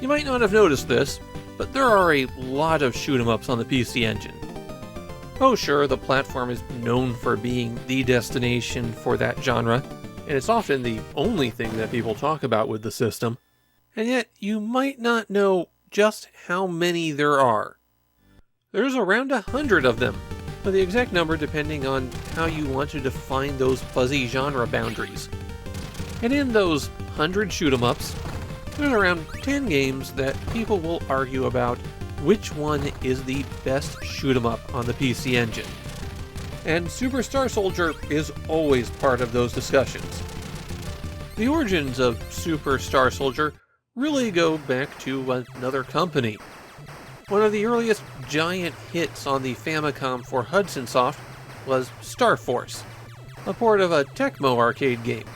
You might not have noticed this, but there are a lot of shoot-'em-ups on the PC Engine. Oh sure, the platform is known for being the destination for that genre, and it's often the only thing that people talk about with the system, and yet you might not know just how many there are. There's around 100 of them, with the exact number depending on how you want to define those fuzzy genre boundaries. And in those 100 shoot-'em-ups, there's around 10 games that people will argue about which one is the best shoot-'em-up on the PC Engine. And Super Star Soldier is always part of those discussions. The origins of Super Star Soldier really go back to another company. One of the earliest giant hits on the Famicom for Hudson Soft was Star Force, a port of a Tecmo arcade game.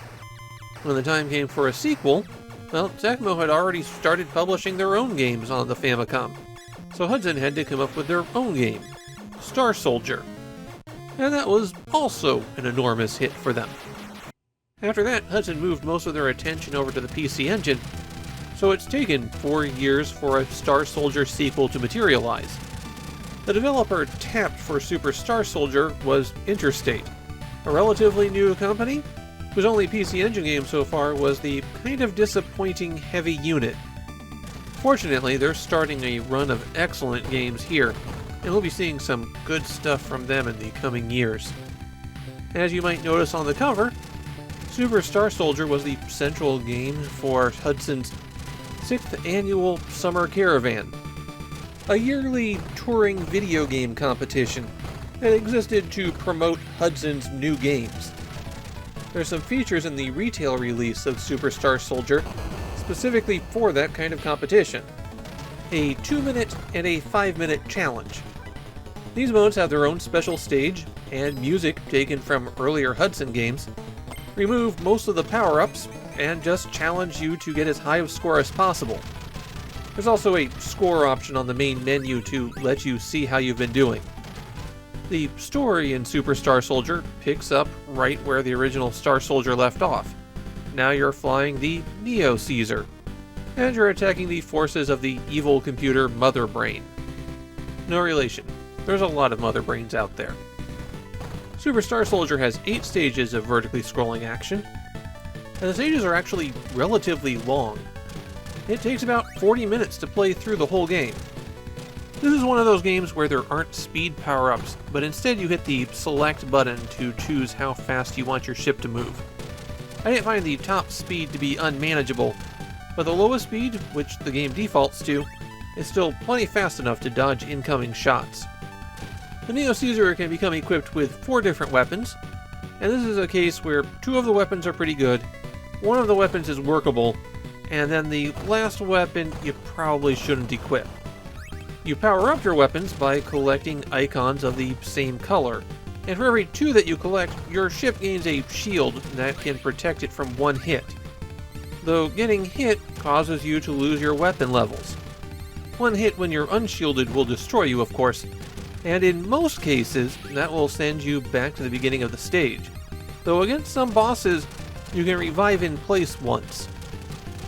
When the time came for a sequel, well, Tecmo had already started publishing their own games on the Famicom, so Hudson had to come up with their own game, Star Soldier. And that was also an enormous hit for them. After that, Hudson moved most of their attention over to the PC Engine, so it's taken 4 years for a Star Soldier sequel to materialize. The developer tapped for Super Star Soldier was Interstate, a relatively new company whose only PC Engine game so far was the kind of disappointing Heavy Unit. Fortunately, they're starting a run of excellent games here, and we'll be seeing some good stuff from them in the coming years. As you might notice on the cover, Super Star Soldier was the central game for Hudson's 6th annual Summer Caravan, a yearly touring video game competition that existed to promote Hudson's new games. There's some features in the retail release of Super Star Soldier specifically for that kind of competition. A 2-minute and a 5-minute challenge. These modes have their own special stage, and music taken from earlier Hudson games, remove most of the power-ups, and just challenge you to get as high of a score as possible. There's also a score option on the main menu to let you see how you've been doing. The story in Super Star Soldier picks up right where the original Star Soldier left off. Now you're flying the Neo Caesar, and you're attacking the forces of the evil computer Mother Brain. No relation. There's a lot of Mother Brains out there. Super Star Soldier has 8 stages of vertically scrolling action, and the stages are actually relatively long. It takes about 40 minutes to play through the whole game. This is one of those games where there aren't speed power-ups, but instead you hit the select button to choose how fast you want your ship to move. I didn't find the top speed to be unmanageable, but the lowest speed, which the game defaults to, is still plenty fast enough to dodge incoming shots. The Neo Caesar can become equipped with 4 different weapons, and this is a case where 2 of the weapons are pretty good, 1 of the weapons is workable, and then the last weapon you probably shouldn't equip. You power up your weapons by collecting icons of the same color, and for every 2 that you collect, your ship gains a shield that can protect it from 1 hit. Though getting hit causes you to lose your weapon levels. 1 hit when you're unshielded will destroy you, of course, and in most cases, that will send you back to the beginning of the stage. Though against some bosses, you can revive in place once.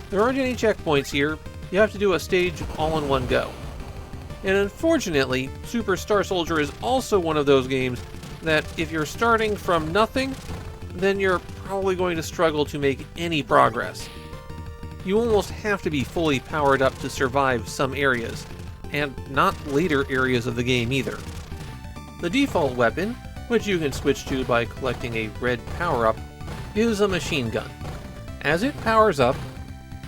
There aren't any checkpoints here, you have to do a stage all in one go. And unfortunately, Super Star Soldier is also one of those games that if you're starting from nothing, then you're probably going to struggle to make any progress. You almost have to be fully powered up to survive some areas, and not later areas of the game either. The default weapon, which you can switch to by collecting a red power-up, is a machine gun. As it powers up,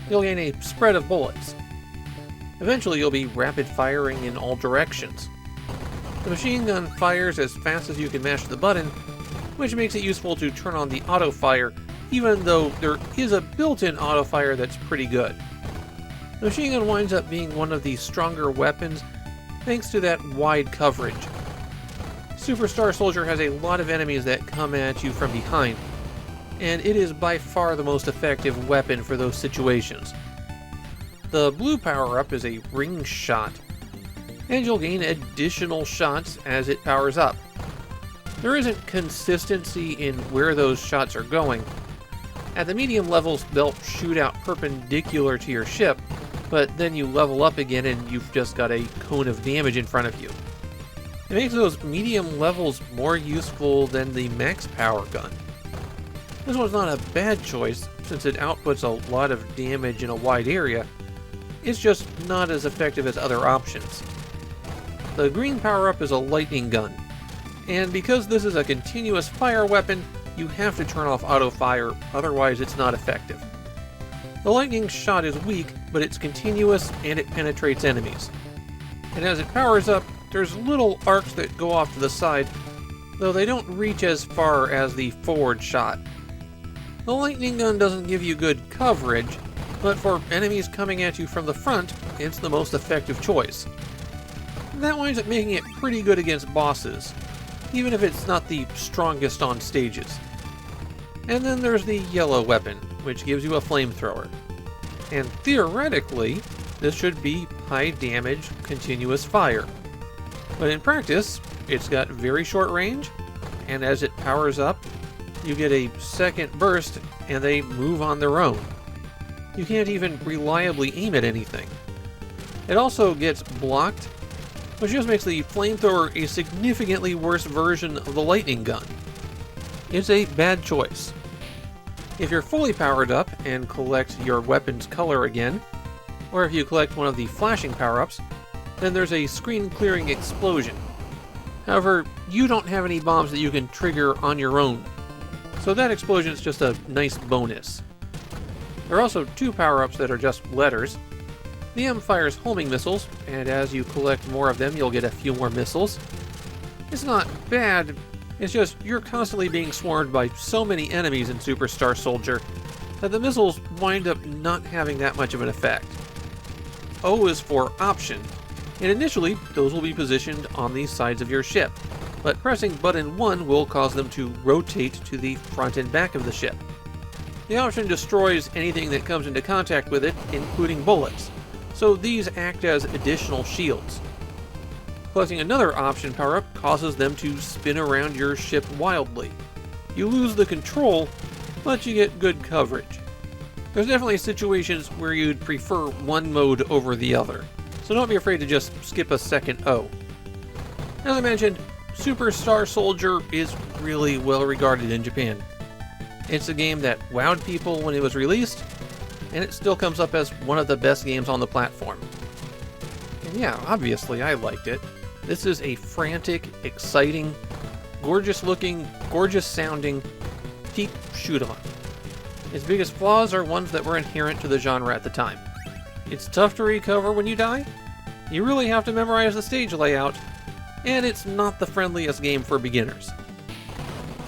you'll gain a spread of bullets. Eventually you'll be rapid firing in all directions. The machine gun fires as fast as you can mash the button, which makes it useful to turn on the auto fire, even though there is a built-in auto fire that's pretty good. The machine gun winds up being one of the stronger weapons thanks to that wide coverage. Super Star Soldier has a lot of enemies that come at you from behind, and it is by far the most effective weapon for those situations. The blue power-up is a ring shot, and you'll gain additional shots as it powers up. There isn't consistency in where those shots are going. At the medium levels, they'll shoot out perpendicular to your ship, but then you level up again and you've just got a cone of damage in front of you. It makes those medium levels more useful than the max power gun. This one's not a bad choice, since it outputs a lot of damage in a wide area. It's just not as effective as other options. The green power-up is a lightning gun, and because this is a continuous fire weapon, you have to turn off auto-fire, otherwise it's not effective. The lightning shot is weak, but it's continuous and it penetrates enemies. And as it powers up, there's little arcs that go off to the side, though they don't reach as far as the forward shot. The lightning gun doesn't give you good coverage, but for enemies coming at you from the front, it's the most effective choice. That winds up making it pretty good against bosses, even if it's not the strongest on stages. And then there's the yellow weapon, which gives you a flamethrower. And theoretically, this should be high damage, continuous fire. But in practice, it's got very short range, and as it powers up, you get a second burst and they move on their own. You can't even reliably aim at anything. It also gets blocked, which just makes the flamethrower a significantly worse version of the lightning gun. It's a bad choice. If you're fully powered up and collect your weapon's color again, or if you collect one of the flashing power-ups, then there's a screen-clearing explosion. However, you don't have any bombs that you can trigger on your own, so that explosion is just a nice bonus. There are also two power-ups that are just letters. The M fires homing missiles, and as you collect more of them, you'll get a few more missiles. It's not bad, it's just you're constantly being swarmed by so many enemies in Super Star Soldier that the missiles wind up not having that much of an effect. O is for option, and initially those will be positioned on the sides of your ship, but pressing button 1 will cause them to rotate to the front and back of the ship. The option destroys anything that comes into contact with it, including bullets, so these act as additional shields. Collecting another option power-up causes them to spin around your ship wildly. You lose the control, but you get good coverage. There's definitely situations where you'd prefer one mode over the other, so don't be afraid to just skip a second O. As I mentioned, Super Star Soldier is really well regarded in Japan. It's a game that wowed people when it was released, and it still comes up as one of the best games on the platform. And yeah, obviously I liked it. This is a frantic, exciting, gorgeous looking, gorgeous sounding, peak shoot-'em-up. Its biggest flaws are ones that were inherent to the genre at the time. It's tough to recover when you die, you really have to memorize the stage layout, and it's not the friendliest game for beginners.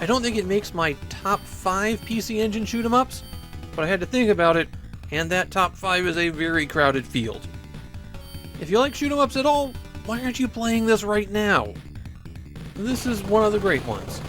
I don't think it makes my top 5 PC Engine shoot-'em-ups, but I had to think about it, and that top 5 is a very crowded field. If you like shoot-'em-ups at all, why aren't you playing this right now? This is one of the great ones.